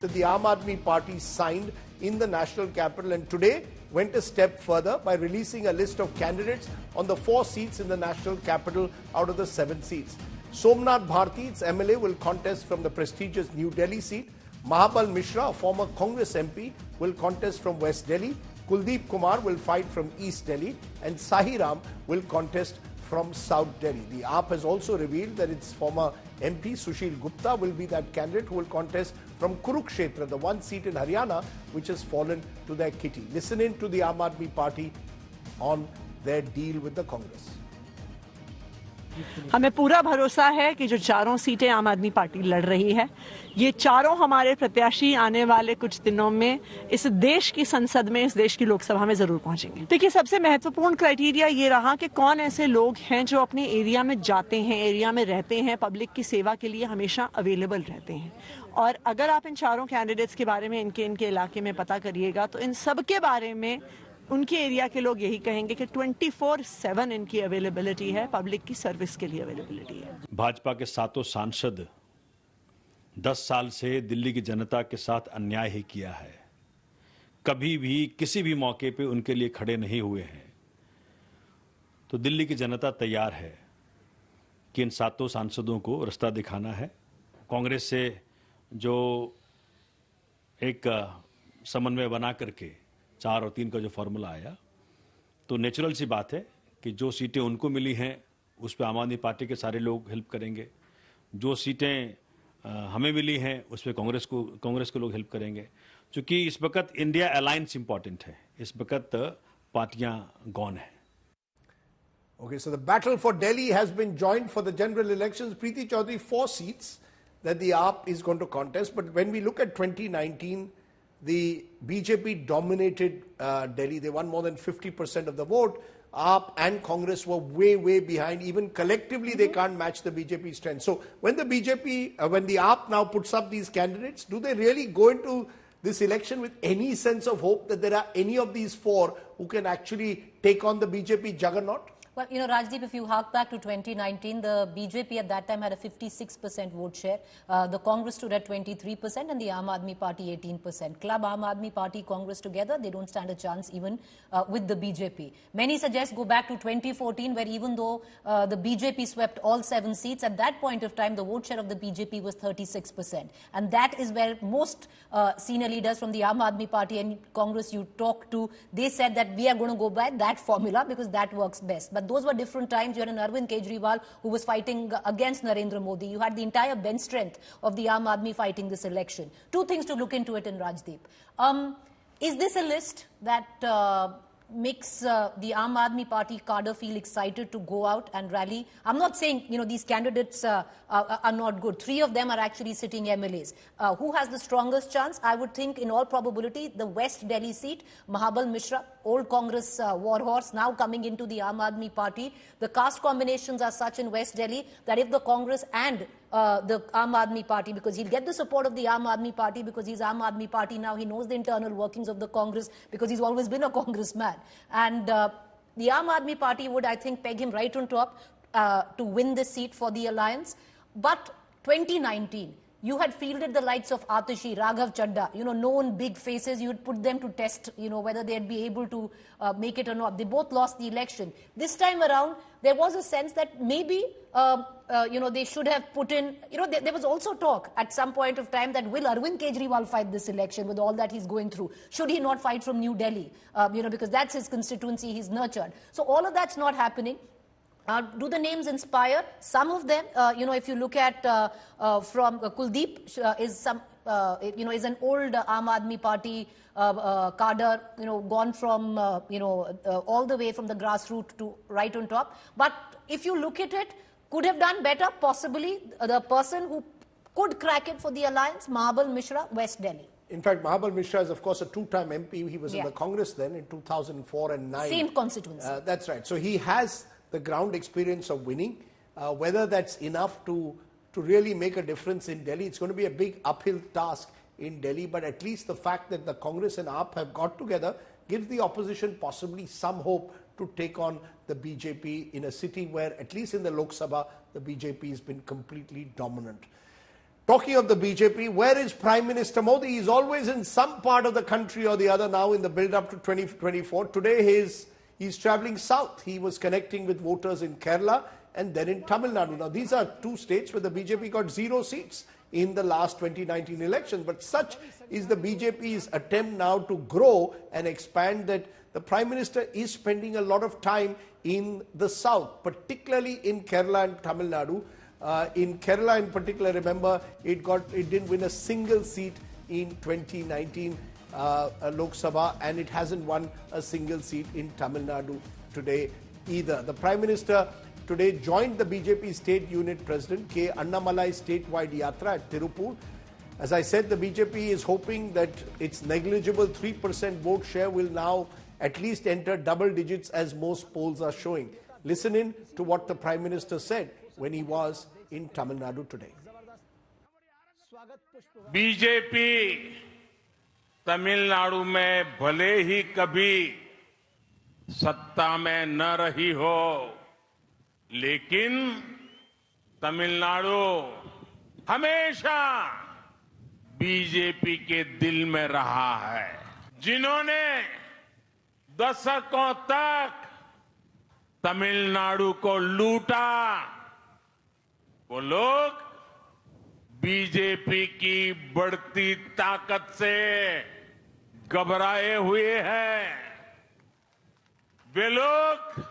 that the Aam Aadmi Party signed in the national capital, and today went a step further by releasing a list of candidates on the 4 seats in the national capital out of the 7 seats. Somnath Bharti, its MLA, will contest from the prestigious New Delhi seat. Mahabal Mishra, a former Congress MP, will contest from West Delhi. Kuldeep Kumar will fight from East Delhi, and Sairam will contest from South Delhi. The AAP has also revealed that its former MP Sushil Gupta will be that candidate who will contest from Kurukshetra, the one seat in Haryana which has fallen to their kitty. Listen in to the Aam Aadmi Party on their deal with the Congress. हमें पूरा भरोसा है कि जो चारों सीटें आम आदमी पार्टी लड़ रही है, ये चारों हमारे प्रत्याशी आने वाले कुछ दिनों में इस देश की संसद में, इस देश की लोकसभा में जरूर पहुंचेंगे। देखिए, सबसे महत्वपूर्ण क्राइटेरिया ये रहा कि कौन ऐसे लोग हैं जो अपने एरिया में जाते हैं, एरिया में रहते हैं, पब्लिक की सेवा के लिए हमेशा अवेलेबल रहते हैं। और अगर आप इन चारों कैंडिडेट्स के बारे में इनके इलाके में पता करिएगा तो इन सब के बारे में उनके एरिया के लोग यही कहेंगे कि 24/7 इनकी अवेलेबिलिटी है, पब्लिक की सर्विस के लिए अवेलेबिलिटी है। भाजपा के 7 सांसद 10 साल से दिल्ली की जनता के साथ अन्याय ही किया है, कभी भी किसी भी मौके पे उनके लिए खड़े नहीं हुए हैं। तो दिल्ली की जनता तैयार है कि इन 7 सांसदों को रास्ता दिखाना है। कांग्रेस से जो एक समन्वय बना करके 4 और 3 का जो फॉर्मूला आया, तो नेचुरल सी बात है कि जो सीटें उनको मिली हैं उस पर आम आदमी पार्टी के सारे लोग हेल्प करेंगे, जो सीटें हमें मिली हैं उस पर कांग्रेस के लोग हेल्प करेंगे। क्योंकि इस वक्त इंडिया अलायंस इंपॉर्टेंट है, इस वक्त पार्टियां गौन है। Okay, so the battle for Delhi has been joined for the general elections. Preeti Chaudhary, 4 seats that the AAP is going to contest. But when we look at 2019, the BJP dominated Delhi. They won more than 50% of the vote. AAP and Congress were way behind. Even collectively, they can't match the BJP strength. So when the when the AAP now puts up these candidates, do they really go into this election with any sense of hope that there are any of these 4 who can actually take on the BJP juggernaut? Well, you know, Rajdeep, if you hark back to 2019, the BJP at that time had a 56% vote share. The Congress stood at 23% and the Aam Aadmi Party 18%. Club Aam Aadmi Party, Congress together, they don't stand a chance even with the BJP. Many suggest go back to 2014, where even though the BJP swept all 7 seats, at that point of time, the vote share of the BJP was 36%. And that is where most senior leaders from the Aam Aadmi Party and Congress you talk to, they said that we are going to go by that formula because that works best. But those were different times. You had an Arvind Kejriwal who was fighting against Narendra Modi. You had the entire bench strength of the Aam Aadmi fighting this election. 2 things to look into it in, Rajdeep. Is this a list that makes the Aam Aadmi Party cadre feel excited to go out and rally? I'm not saying, you know, these candidates are not good. 3 of them are actually sitting MLAs. Who has the strongest chance? I would think, in all probability, the West Delhi seat, Mahabal Mishra, old Congress warhorse, now coming into the Aam Aadmi Party. The caste combinations are such in West Delhi that if the Congress and the Aam Aadmi Party, because he'll get the support of the Aam Aadmi Party because he's Aam Aadmi Party now, he knows the internal workings of the Congress because he's always been a congressman. And the Aam Aadmi Party would, I think, peg him right on top to win this seat for the alliance. But 2019, you had fielded the likes of Atashi, Raghav Chadda, you know, known big faces. You would put them to test, you know, whether they'd be able to make it or not. They both lost the election. This time around, there was a sense that maybe, you know, they should have put in, you know, there was also talk at some point of time that will Arvind Kejriwal fight this election with all that he's going through? Should he not fight from New Delhi? You know, because that's his constituency, he's nurtured. So all of that's not happening. Do the names inspire? Some of them, you know, if you look at from Kuldeep is you know, is an old Aam Aadmi Party cadre, you know, gone from, you know, all the way from the grassroots to right on top. But if you look at it, could have done better, possibly. The person who could crack it for the alliance, Mahabal Mishra, West Delhi. In fact, Mahabal Mishra is, of course, a 2-time MP. He was in the Congress then in 2004 and 9. Same constituency. That's right. So he has the ground experience of winning. Whether that's enough to really make a difference in Delhi, it's going to be a big uphill task in Delhi. But at least the fact that the Congress and AAP have got together gives the opposition possibly some hope to take on the BJP in a city where, at least in the Lok Sabha, the BJP has been completely dominant. Talking of the BJP, where is Prime Minister Modi? He's always in some part of the country or the other now in the build-up to 2024. Today he's traveling south. He was connecting with voters in Kerala and then in Tamil Nadu. Now, these are two states where the BJP got 0 seats in the last 2019 election. But such is the BJP's attempt now to grow and expand that the Prime Minister is spending a lot of time in the south, particularly in Kerala and Tamil Nadu. In Kerala in particular, remember, it didn't win a single seat in 2019 Lok Sabha, and it hasn't won a single seat in Tamil Nadu today either. The Prime Minister today joined the BJP State Unit President K. Annamalai statewide yatra at Tirupur. As I said, the BJP is hoping that its negligible 3% vote share will now at least enter double digits, as most polls are showing. Listen in to what the Prime Minister said when he was in Tamil Nadu today. BJP Tamil Nadu में भले ही कभी सत्ता में न रही हो, लेकिन तमिलनाडु हमेशा बीजेपी के दिल में रहा है। जिन्होंने दशकों तक तमिलनाडु को लूटा, वो लोग बीजेपी की बढ़ती ताकत से घबराए हुए हैं। वे लोग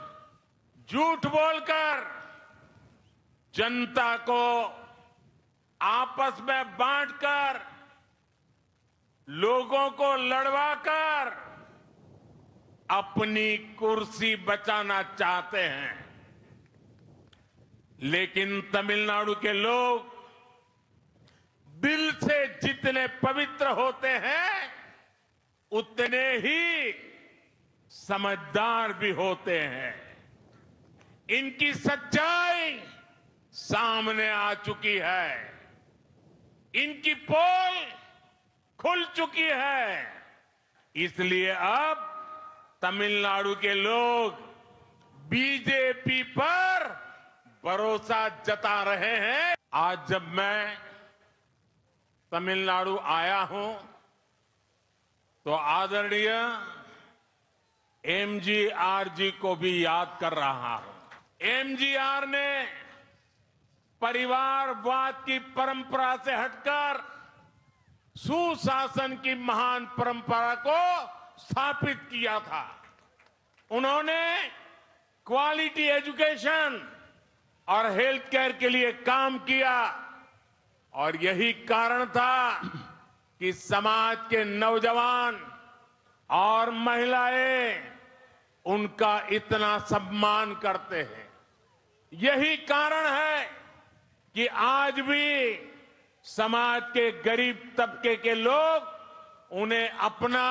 झूठ बोलकर जनता को आपस में बांटकर, लोगों को लड़वाकर अपनी कुर्सी बचाना चाहते हैं। लेकिन तमिलनाडु के लोग दिल से जितने पवित्र होते हैं, उतने ही समझदार भी होते हैं। इनकी सच्चाई सामने आ चुकी है, इनकी पोल खुल चुकी है। इसलिए अब तमिलनाडु के लोग बीजेपी पर भरोसा जता रहे हैं। आज जब मैं तमिलनाडु आया हूं, तो आदरणीय एमजीआर जी को भी याद कर रहा हूं। एमजीआर ने परिवारवाद की परंपरा से हटकर सुशासन की महान परंपरा को स्थापित किया था। उन्होंने क्वालिटी एजुकेशन और हेल्थ केयर के लिए काम किया, और यही कारण था कि समाज के नौजवान और महिलाएं उनका इतना सम्मान करते हैं। यही कारण है कि आज भी समाज के गरीब तबके के लोग उन्हें अपना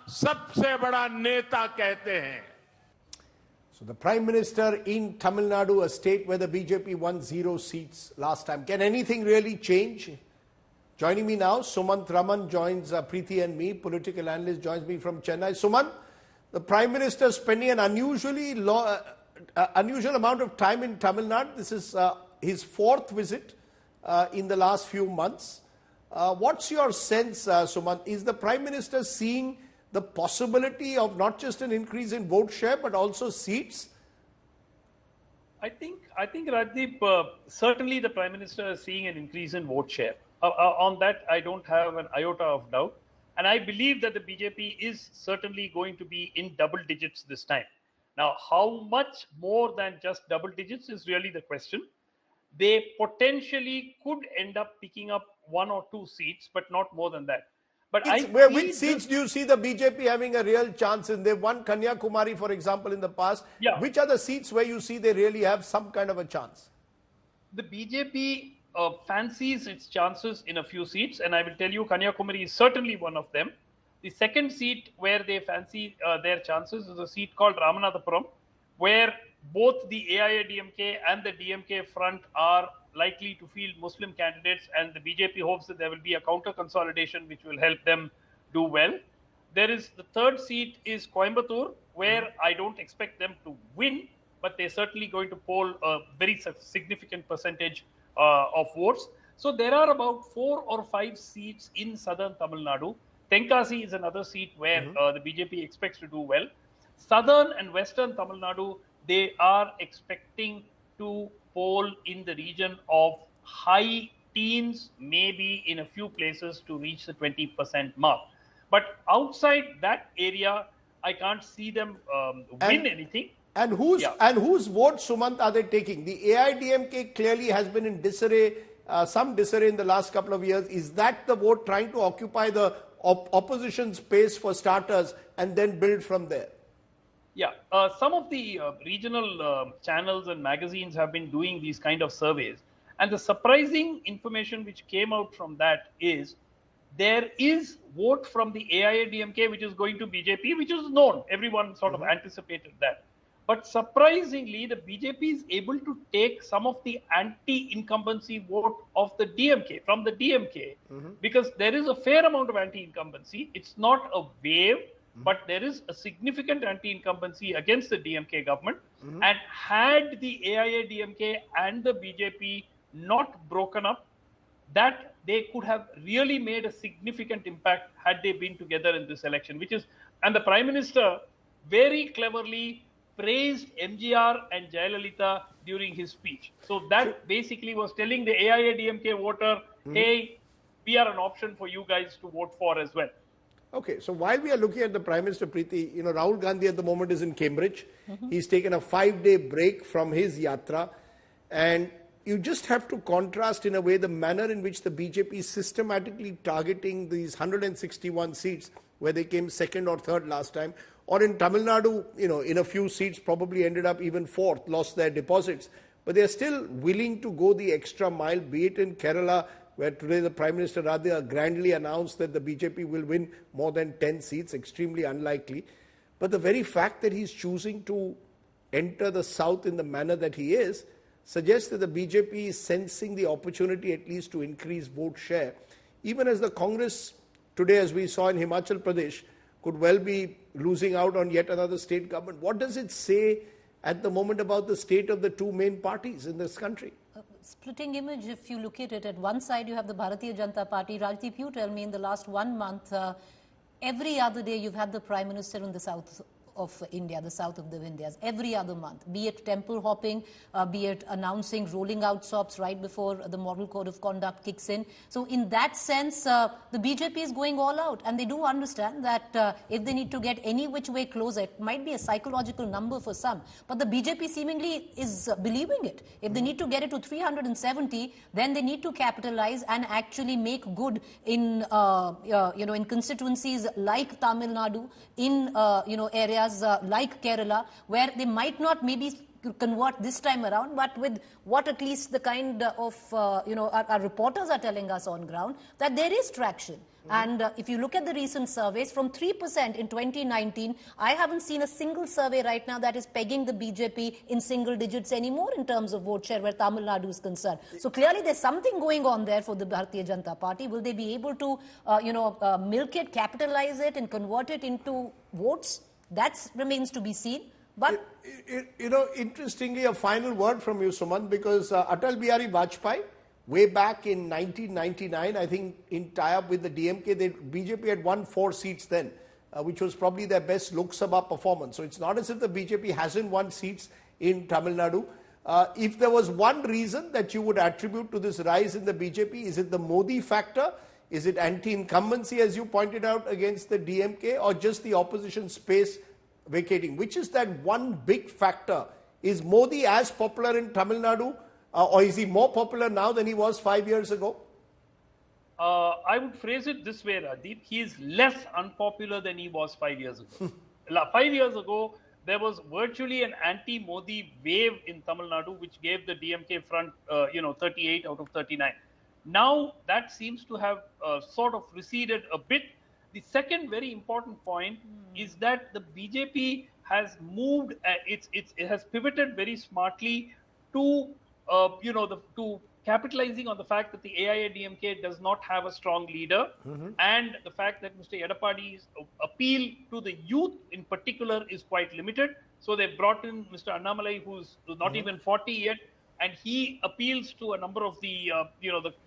सबसे बड़ा नेता कहते हैं। So the Prime Minister in Tamil Nadu, a state where the BJP won 0 seats last time. Can anything really change? Joining me now, Sumant Raman joins Preeti and me, political analyst, joins me from Chennai. Sumant, the Prime Minister spending an unusual amount of time in Tamil Nadu. This is his 4th visit in the last few months. What's your sense, Sumant? Is the Prime Minister seeing the possibility of not just an increase in vote share, but also seats? I think Rajdeep, certainly the Prime Minister is seeing an increase in vote share. On that, I don't have an iota of doubt. And I believe that the BJP is certainly going to be in double digits this time. Now, how much more than just double digits is really the question. They potentially could end up picking up 1 or 2 seats, but not more than that. But which seats do you see the BJP having a real chance in? They've won Kanyakumari, for example, in the past. Yeah. Which are the seats where you see they really have some kind of a chance? The BJP fancies its chances in a few seats, and I will tell you Kanyakumari is certainly one of them. The second seat where they fancy their chances is a seat called Ramanathapuram, where both the AIADMK and the DMK front are likely to field Muslim candidates, and the BJP hopes that there will be a counter consolidation which will help them do well. There is the third seat is Coimbatore, where I don't expect them to win, but they're certainly going to poll a very significant percentage of votes. So there are about 4 or 5 seats in southern Tamil Nadu. Tenkasi is another seat where the BJP expects to do well. Southern and western Tamil Nadu, they are expecting to poll in the region of high teens, maybe in a few places to reach the 20% mark. But outside that area, I can't see them win anything. And whose vote, Sumant, are they taking? The AIDMK clearly has been in disarray, some disarray in the last couple of years. Is that the vote trying to occupy the opposition space for starters and then build from there? Yeah, some of the regional channels and magazines have been doing these kind of surveys. And the surprising information which came out from that is there is vote from the AIADMK which is going to BJP, which is known. Everyone sort of anticipated that. But surprisingly, the BJP is able to take some of the anti-incumbency vote of the DMK, from the DMK, because there is a fair amount of anti-incumbency. It's not a wave, but there is a significant anti-incumbency against the DMK government. And had the AIADMK and the BJP not broken up, that they could have really made a significant impact had they been together in this election, and the Prime Minister very cleverly praised MGR and Jayalalitha during his speech. So that basically was telling the AIADMK voter, hey, we are an option for you guys to vote for as well. Okay, so while we are looking at the Prime Minister, Preeti, Rahul Gandhi at the moment is in Cambridge. He's taken a 5-day break from his yatra, and you just have to contrast in a way the manner in which the BJP is systematically targeting these 161 seats where they came second or third last time, or in Tamil Nadu, in a few seats probably ended up even fourth, lost their deposits. But they're still willing to go the extra mile, be it in Kerala, where today the Prime Minister rather grandly announced that the BJP will win more than 10 seats, extremely unlikely. But the very fact that he's choosing to enter the south in the manner that he is suggests that the BJP is sensing the opportunity at least to increase vote share, even as the Congress today, as we saw in Himachal Pradesh, could well be losing out on yet another state government. What does it say at the moment about the state of the two main parties in this country? Splitting image, if you look at it, at one side you have the Bharatiya Janata Party. Rajdeep, you tell me, in the last 1 month, every other day you've had the Prime Minister in the south of India, the south of the Vindhyas, every other month, be it temple hopping, be it announcing rolling out SOPs right before the Model Code of Conduct kicks in. So in that sense, the BJP is going all out, and they do understand that if they need to get any which way closer, it might be a psychological number for some, but the BJP seemingly is believing it. If they need to get it to 370, then they need to capitalize and actually make good in, in constituencies like Tamil Nadu, in, areas like Kerala, where they might not maybe convert this time around, but with what at least the kind of, our reporters are telling us on ground, that there is traction. And if you look at the recent surveys, from 3% in 2019, I haven't seen a single survey right now that is pegging the BJP in single digits anymore in terms of vote share where Tamil Nadu is concerned. So clearly there's something going on there for the Bharatiya Janata Party. Will they be able to, milk it, capitalize it and convert it into votes? That remains to be seen. But interestingly, a final word from you, Sumant, because Atal Bihari Vajpayee, way back in 1999, I think in tie-up with the DMK, BJP had won 4 seats then, which was probably their best Lok Sabha performance. So it's not as if the BJP hasn't won seats in Tamil Nadu. If there was one reason that you would attribute to this rise in the BJP, is it the Modi factor? Is it anti-incumbency, as you pointed out, against the DMK, or just the opposition space vacating? Which is that one big factor? Is Modi as popular in Tamil Nadu, or is he more popular now than he was 5 years ago? I would phrase it this way, Radeep. He is less unpopular than he was 5 years ago. 5 years ago, there was virtually an anti-Modi wave in Tamil Nadu, which gave the DMK front, 38 out of 39. Now that seems to have sort of receded a bit. The second very important point is that the BJP has moved, it has pivoted very smartly to, to capitalizing on the fact that the AIADMK does not have a strong leader, and the fact that Mr. Edapadi's appeal to the youth in particular is quite limited. So they brought in Mr. Annamalai, who's not even 40 yet, and he appeals to a number of the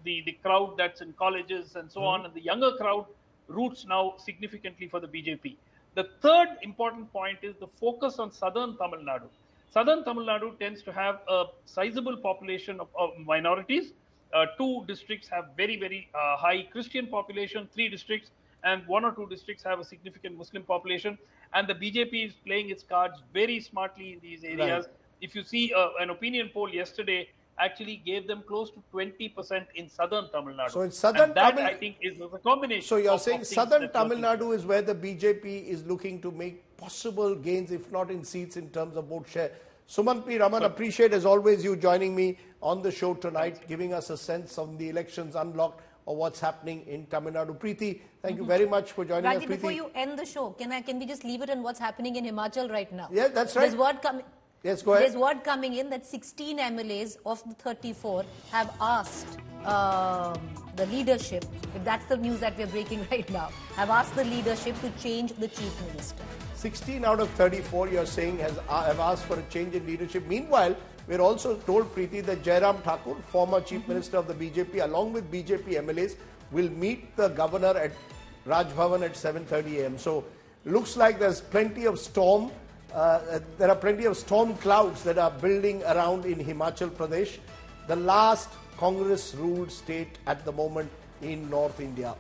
the crowd that's in colleges and so on, and the younger crowd roots now significantly for the BJP. The third important point is the focus on southern Tamil Nadu. Southern Tamil Nadu tends to have a sizable population of minorities. 2 districts have very, very high Christian population, 3 districts and 1 or 2 districts have a significant Muslim population. And the BJP is playing its cards very smartly in these areas. Right. If you see an opinion poll yesterday, actually gave them close to 20% in southern Tamil Nadu. So in southern Tamil Nadu, I think, is a combination. So you're saying southern Tamil Nadu is where the BJP is looking to make possible gains, if not in seats, in terms of vote share. Sumant P. Raman, appreciate as always you joining me on the show tonight, giving us a sense of the elections unlocked or what's happening in Tamil Nadu. Preeti, thank you very much for joining us. Preeti, before you end the show, can we just leave it on what's happening in Himachal right now? Yeah, that's right. There's word coming. Yes, go ahead. There's word coming in that 16 MLAs of the 34 have asked the leadership, if that's the news that we're breaking right now, have asked the leadership to change the chief minister. 16 out of 34, you're saying, have asked for a change in leadership. Meanwhile, we're also told, Preeti, that Sairam, former chief minister of the BJP, along with BJP MLAs, will meet the governor at Raj Bhavan at 7:30 a.m. So, looks like there's plenty of storm. There are plenty of storm clouds that are building around in Himachal Pradesh, the last Congress-ruled state at the moment in North India.